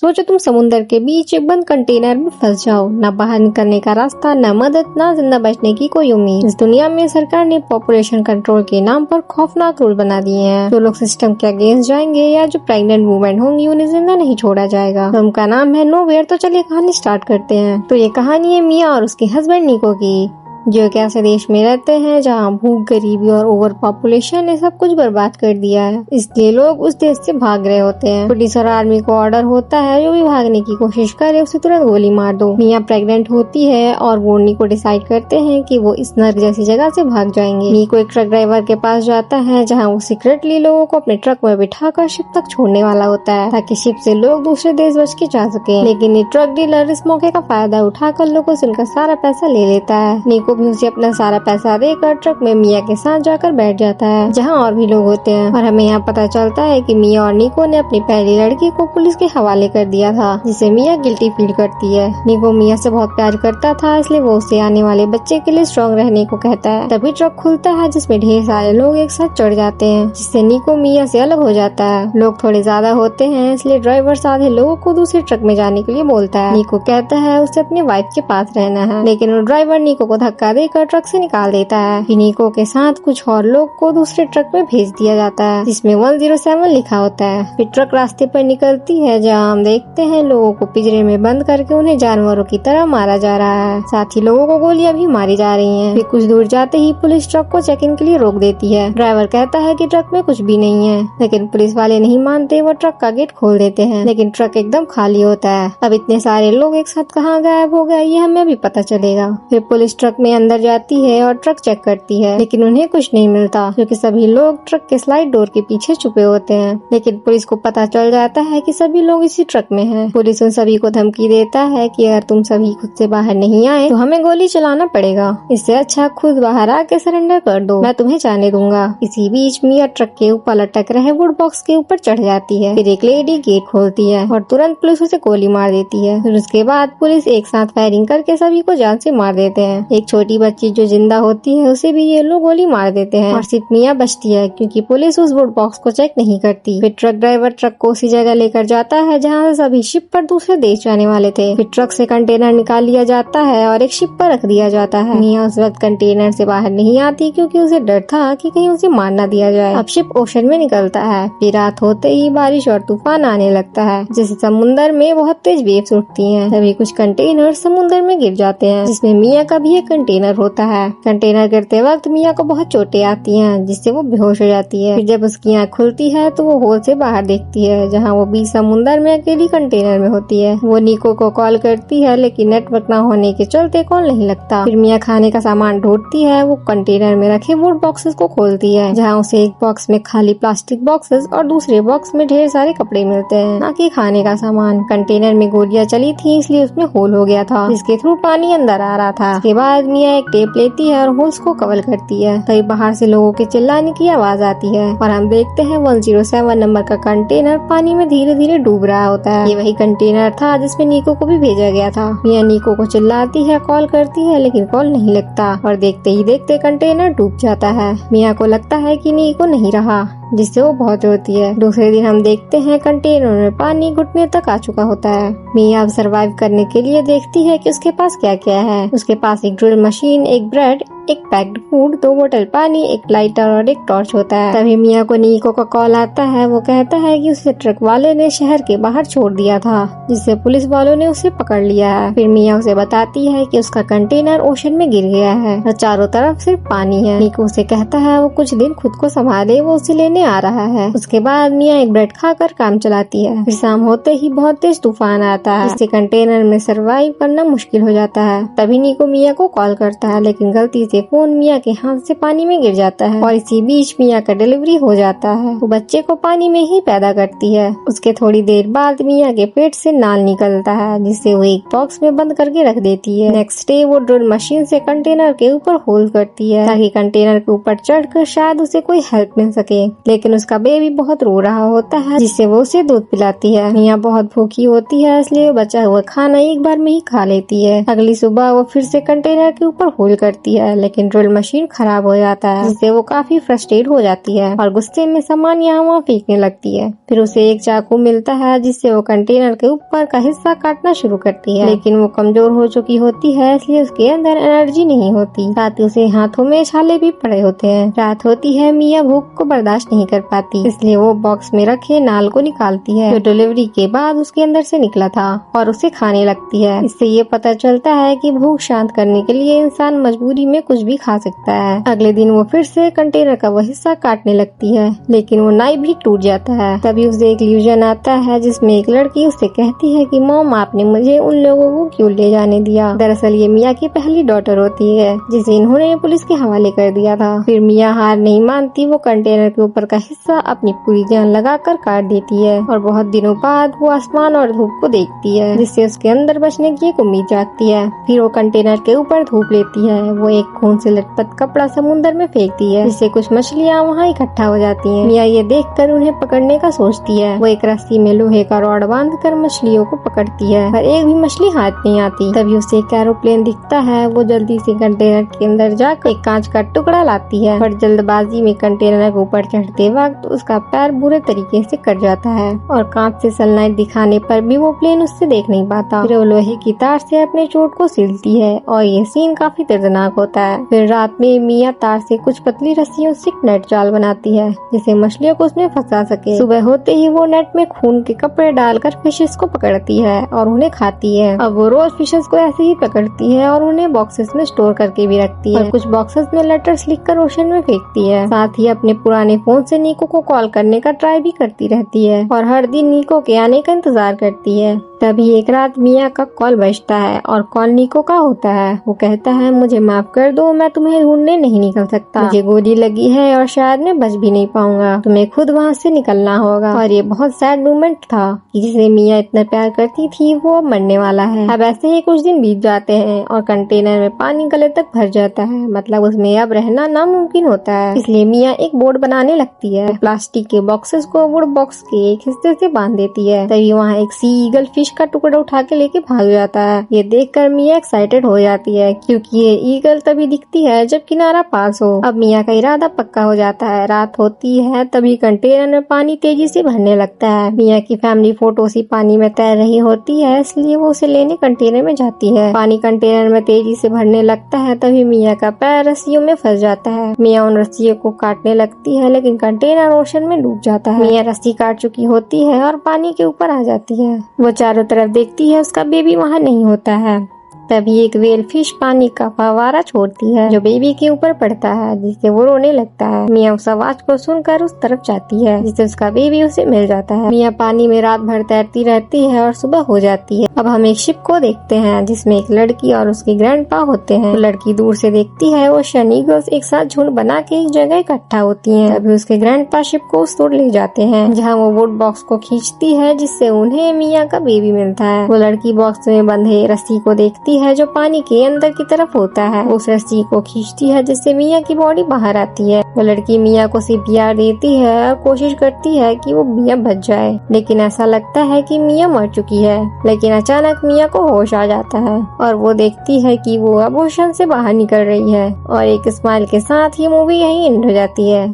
सोचो तुम समुद्र के बीच एक बंद कंटेनर में फंस जाओ, ना बाहर निकलने का रास्ता, ना मदद, ना जिंदा बचने की कोई उम्मीद। इस दुनिया में सरकार ने पॉपुलेशन कंट्रोल के नाम पर खौफनाक रूल बना दिए हैं। जो लोग सिस्टम के अगेंस्ट जाएंगे या जो प्रेग्नेंट वुमेन होंगी उन्हें जिंदा नहीं छोड़ा जाएगा। फिल्म का नाम है नोवेयर। तो चलिए कहानी स्टार्ट करते हैं। तो ये कहानी है मिया और उसके हस्बैंड निको की, जो एक ऐसे देश में रहते हैं जहाँ भूख, गरीबी और ओवर पॉपुलेशन ने सब कुछ बर्बाद कर दिया है। इसलिए लोग उस देश से भाग रहे होते हैं। पुलिस और आर्मी को ऑर्डर होता है जो भी भागने की कोशिश करे उसे तुरंत गोली मार दो। मिया प्रेग्नेंट होती है और वो निको डिसाइड करते हैं कि वो इस नर्क जैसी जगह से भाग जाएंगे। निको एक ट्रक ड्राइवर के पास जाता है जहाँ वो सीक्रेटली लोगों को अपने ट्रक में बिठाकर शिप तक छोड़ने वाला होता है ताकि शिप से लोग दूसरे देश बच के जा सके। लेकिन ये ट्रक डीलर इस मौके का फायदा उठाकर लोगों से उनका सारा पैसा ले लेता है। निको भी उसे अपना सारा पैसा देकर ट्रक में मिया के साथ जाकर बैठ जाता है जहां और भी लोग होते हैं। और हमें यहाँ पता चलता है कि मिया और निको ने अपनी पहली लड़की को पुलिस के हवाले कर दिया था, जिसे मिया गिल्टी फील करती है। निको मिया से बहुत प्यार करता था, इसलिए वो उसे आने वाले बच्चे के लिए स्ट्रॉन्ग रहने को कहता है। तभी ट्रक खुलता है जिसमें ढेर सारे लोग एक साथ चढ़ जाते हैं, जिससे निको मिया से अलग हो जाता है। लोग थोड़े ज्यादा होते हैं इसलिए ड्राइवर आधे लोगों को दूसरे ट्रक में जाने के लिए बोलता है। निको कहता है उसे अपनी वाइफ के पास रहना है, लेकिन वो ड्राइवर निको को धक्का देकर ट्रक से निकाल देता है। फिर निको के साथ कुछ और लोग को दूसरे ट्रक में भेज दिया जाता है जिसमें 107 लिखा होता है। फिर ट्रक रास्ते पर निकलती है जहाँ हम देखते हैं लोगों को पिंजरे में बंद करके उन्हें जानवरों की तरह मारा जा रहा है। साथ ही लोगों को गोलियां भी मारी जा रही हैं। फिर कुछ दूर जाते ही पुलिस ट्रक को चेक इन के लिए रोक देती है। ड्राइवर कहता है कि ट्रक में कुछ भी नहीं है, लेकिन पुलिस वाले नहीं मानते। वो ट्रक का गेट खोल देते हैं, लेकिन ट्रक एकदम खाली होता है। अब इतने सारे लोग एक साथ कहाँ गायब हो गए ये हमें अभी पता चलेगा। फिर पुलिस ट्रक में अंदर जाती है और ट्रक चेक करती है, लेकिन उन्हें कुछ नहीं मिलता क्योंकि सभी लोग ट्रक के स्लाइड डोर के पीछे छुपे होते हैं। लेकिन पुलिस को पता चल जाता है कि सभी लोग इसी ट्रक में हैं। पुलिस उन सभी को धमकी देता है कि अगर तुम सभी खुद से बाहर नहीं आए तो हमें गोली चलाना पड़ेगा। इससे अच्छा खुद बाहर आके सरेंडर कर दो, मैं तुम्हें जाने दूंगा। इसी बीच मिया ट्रक के ऊपर लटक रहे वुड बॉक्स के ऊपर चढ़ जाती है। फिर एक लेडी गेट खोलती है और तुरंत पुलिस उसे गोली मार देती है। फिर उसके बाद पुलिस एक साथ फायरिंग करके सभी को जान से मार देते हैं। एक छोटी बच्ची जो जिंदा होती है उसे भी ये लोग गोली मार देते हैं और सिर्फ मिया बचती है क्योंकि पुलिस उस वुड बॉक्स को चेक नहीं करती। फिर ट्रक ड्राइवर ट्रक को उसी जगह लेकर जाता है जहाँ से सभी शिप पर दूसरे देश जाने वाले थे। फिर ट्रक से कंटेनर निकाल लिया जाता है और एक शिप पर रख दिया जाता है। मिया उस वक्त कंटेनर से बाहर नहीं आती क्योंकि उसे डर था कि कहीं उसे मार ना दिया जाए। अब शिप ओशन में निकलता है। फिर रात होते ही बारिश और तूफान आने लगता है, जिससे समुद्र में बहुत तेज वेव्स उठती हैं। तभी कुछ कंटेनर समुद्र में गिर जाते हैं, जिसमें मिया का भी एक कंटेनर होता है। कंटेनर गिरते वक्त मिया को बहुत चोटें आती हैं, जिससे वो बेहोश हो जाती है। फिर जब उसकी आँख खुलती है तो वो होल से बाहर देखती है जहाँ वो बीच समुद्र में अकेली कंटेनर में होती है। वो निको को कॉल करती है, लेकिन नेटवर्क न होने के चलते कॉल नहीं लगता। फिर मिया खाने का सामान ढूंढती है। वो कंटेनर में रखे वुड बॉक्सेस को खोलती है, जहाँ उसे एक बॉक्स में खाली प्लास्टिक बॉक्सेस और दूसरे बॉक्स में ढेर सारे कपड़े मिलते हैं, ना कि खाने का सामान। कंटेनर में गोलियां चली थी इसलिए उसमें होल हो गया था, जिसके थ्रू पानी अंदर आ रहा था। उसके बाद मिया एक टेप लेती है और होल्स को कवर करती है। तभी बाहर से लोगों के चिल्लाने की आवाज आती है और हम देखते हैं 107 नंबर का कंटेनर पानी में धीरे धीरे डूब रहा होता है। ये वही कंटेनर था जिसमें निको को भी भेजा गया था। मिया निको को चिल्लाती है, कॉल करती है, लेकिन कॉल नहीं लगता और देखते ही देखते कंटेनर डूब जाता है। मिया को लगता है कि निको नहीं रहा, जिससे वो बहुत रोती है। दूसरे दिन हम देखते हैं कंटेनर में पानी घुटने तक आ चुका होता है। मिया अब सर्वाइव करने के लिए देखती है कि उसके पास क्या क्या है। उसके पास एक ड्रिल मशीन, एक ब्रेड, एक पैक्ड फूड, 2 बोतल पानी, एक लाइटर और एक टॉर्च होता है। तभी मिया को निको का कॉल आता है। वो कहता है कि उसे ट्रक वाले ने शहर के बाहर छोड़ दिया था, जिससे पुलिस वालों ने उसे पकड़ लिया है। फिर मिया उसे बताती है कि उसका कंटेनर ओशन में गिर गया है और चारों तरफ सिर्फ पानी है। निको उसे कहता है वो कुछ दिन खुद को संभाले, वो उसे लेने आ रहा है। उसके बाद मिया एक ब्रेड खाकर काम चलाती है। फिर शाम होते ही बहुत तेज तूफान आता है, जिससे कंटेनर में सर्वाइव करना मुश्किल हो जाता है। तभी निको मिया को कॉल करता है, लेकिन गलती से फोन मिया के हाथ से पानी में गिर जाता है और इसी बीच मिया का डिलीवरी हो जाता है। वो बच्चे को पानी में ही पैदा करती है। उसके थोड़ी देर बाद मिया के पेट से नाल निकलता है, जिससे वो एक बॉक्स में बंद करके रख देती है। नेक्स्ट डे वो ड्रिल मशीन से कंटेनर के ऊपर होल करती है ताकि कंटेनर के ऊपर चढ़कर शायद उसे कोई हेल्प मिल सके, लेकिन उसका बेबी बहुत रो रहा होता है, जिससे वो उसे दूध पिलाती है। मिया बहुत भूखी होती है, इसलिए वो बचा हुआ खाना एक बार में ही खा लेती है। अगली सुबह वो फिर से कंटेनर के ऊपर होल करती है, लेकिन ड्रिल मशीन खराब हो जाता है, जिससे वो काफी फ्रस्ट्रेट हो जाती है और गुस्से में सामान यहाँ वहाँ फेंकने लगती है। फिर उसे एक चाकू मिलता है, जिससे वो कंटेनर के ऊपर का हिस्सा काटना शुरू करती है, लेकिन वो कमजोर हो चुकी होती है, इसलिए उसके अंदर एनर्जी नहीं होती। साथ ही उसे हाथों में छाले भी पड़े होते हैं। रात होती है, मिया भूख को बर्दाश्त नहीं कर पाती, इसलिए वो बॉक्स में रखे नाल को निकालती है, जो डिलीवरी के बाद उसके अंदर से निकला था, और उसे खाने लगती है। इससे ये पता चलता है कि भूख शांत करने के लिए इंसान मजबूरी में कुछ भी खा सकता है। अगले दिन वो फिर से कंटेनर का वह हिस्सा काटने लगती है, लेकिन वो नाइफ भी टूट जाता है। तभी उसे एक इल्यूजन आता है, जिसमें एक लड़की उससे कहती है कि मॉम, आपने मुझे उन लोगों को क्यों ले जाने दिया। दरअसल ये मिया की पहली डॉटर होती है, जिसे इन्होंने पुलिस के हवाले कर दिया था। फिर मिया हार नहीं मानती, वो कंटेनर के ऊपर का हिस्सा अपनी पूरी जान लगाकर काट देती है, और बहुत दिनों बाद वो आसमान और धूप को देखती है, जिससे उसके अंदर बचने की एक उम्मीद जागती है। फिर वो कंटेनर के ऊपर धूप लेती है। वो एक खून से लटपट कपड़ा समुद्र में फेंकती है, जिससे कुछ मछलियाँ वहाँ इकट्ठा हो जाती हैं। मिया ये देखकर उन्हें पकड़ने का सोचती है। वो एक रस्सी में लोहे का रॉड बांधकर मछलियों को पकड़ती है, पर एक भी मछली हाथ नहीं आती। तभी उसे एक एरोप्लेन दिखता है। वो जल्दी से कंटेनर के अंदर जाकर एक कांच का टुकड़ा लाती है, पर जल्दबाजी में कंटेनर के ऊपर चढ़ते वक्त उसका पैर बुरे तरीके से कट जाता है, और कांच से सनलाइट दिखाने पर भी वो प्लेन उससे देख नहीं पाता। फिर वो लोहे की तार से अपने चोट को सिलती है, और ये सीन काफी दर्दनाक होता है। फिर रात में मिया तार से कुछ पतली रस्सियों से एक नेट जाल बनाती है, जिसे मछलियों को उसमें फंसा सके। सुबह होते ही वो नेट में खून के कपड़े डालकर फिशेस को पकड़ती है और उन्हें खाती है। अब वो रोज फिशेस को ऐसे ही पकड़ती है और उन्हें बॉक्सेस में स्टोर करके भी रखती है, और कुछ बॉक्सेस में लेटर्स लिखकर ओशन में फेंकती है। साथ ही अपने पुराने फोन से नीको को कॉल करने का ट्राई भी करती रहती है, और हर दिन नीको के आने का इंतजार करती है। तभी एक रात मिया का कॉल बजता है, और कॉल नीको का होता है। वो कहता है, मुझे माफ कर दो, मैं तुम्हें ढूंढने नहीं निकल सकता। मुझे गोली लगी है और शायद मैं बच भी नहीं पाऊंगा। तुम्हें खुद वहाँ से निकलना होगा। और ये बहुत सैड मोमेंट था कि जिसे मिया इतना प्यार करती थी, वो अब मरने वाला है। अब ऐसे ही कुछ दिन बीत जाते हैं, और कंटेनर में पानी गले तक भर जाता है, मतलब उसमें अब रहना नामुमकिन होता है। इसलिए मिया एक बोट बनाने लगती है। प्लास्टिक के बॉक्सेस को वुड बॉक्स के एक हिस्से से बांध देती है। तभी वहाँ एक सी ईगल फिश का टुकड़ा उठा के लेके भाग जाता है। ये देखकर मिया एक्साइटेड हो जाती है, क्योंकि ये ईगल तभी दिखती है जब किनारा पास हो। अब मिया का इरादा पक्का हो जाता है। रात होती है, तभी कंटेनर में पानी तेजी से भरने लगता है। मिया की फैमिली फोटो सी पानी में तैर रही होती है, इसलिए वो उसे लेने कंटेनर में जाती है। पानी कंटेनर में तेजी से भरने लगता है, तभी मिया का पैर रस्सियों में फंस जाता है। मिया उन रस्सियों को काटने लगती है, लेकिन कंटेनर ओशन में डूब जाता है। मिया रस्सी काट चुकी होती है और पानी के ऊपर आ जाती है। वो चारों तरफ देखती है, उसका बेबी वहाँ नहीं होता है। तभी एक व्हेल फिश पानी का फव्वारा छोड़ती है, जो बेबी के ऊपर पड़ता है, जिससे वो रोने लगता है। मिया उस आवाज को सुनकर उस तरफ जाती है, जिससे उसका बेबी उसे मिल जाता है। मिया पानी में रात भर तैरती रहती है और सुबह हो जाती है। अब हम एक शिप को देखते हैं, जिसमें एक लड़की और उसके ग्रैंडपा होते हैं। तो लड़की दूर से देखती है, वो ओशन ईगल्स एक साथ झुंड बना के एक जगह इकट्ठा होती हैं। तभी उसके ग्रैंडपा शिप को उस ओर ले जाते हैं, जहाँ वो वुड बॉक्स को खींचती है, जिससे उन्हें मिया का बेबी मिलता है। वो लड़की बॉक्स में बंधे रस्सी को देखती है, जो पानी के अंदर की तरफ होता है। उस रस्सी को खींचती है, जिससे मिया की बॉडी बाहर आती है। वो लड़की मिया को सीपीआर देती है और कोशिश करती है कि वो मिया बच जाए, लेकिन ऐसा लगता है कि मिया मर चुकी है। लेकिन अचानक मिया को होश आ जाता है, और वो देखती है कि वो अब ओशन से बाहर निकल रही है। और एक स्माइल के साथ ये मूवी यहीं एंड हो जाती है।